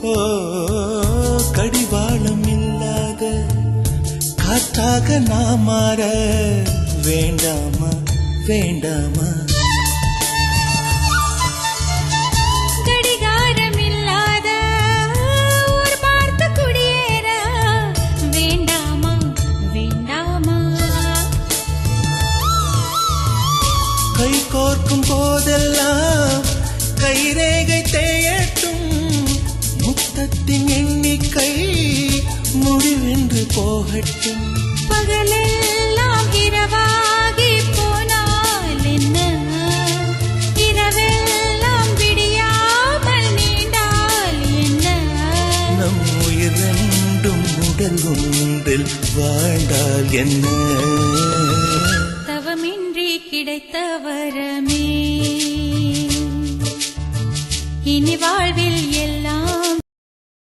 ஓ கடிவாளம் இல்லாத காற்றாக நான் மாற வேண்டாமா வேண்டாமா கடிகாரம் இல்லாத ஒரு பார்த்து குடியேற வேண்டாமா வேண்டாமா கை கோர்க்கும் போதெல்லாம் கைரேகை தேயட்டும் முத்தத்தின் எண்ணிக்கை முடிவென்று போகட்டும் பகலெல்லாம் இரவாகி போனால் என்ன இரவெல்லாம் விடியாமல் நீண்டால் என்ன நம் உயிர் ரெண்டும் உடல் ஒன்றில் வாழ்ந்தால் என்ன தவமின்றி கிடைத்த வரமே இனி வாழ்வில் எல்லாம்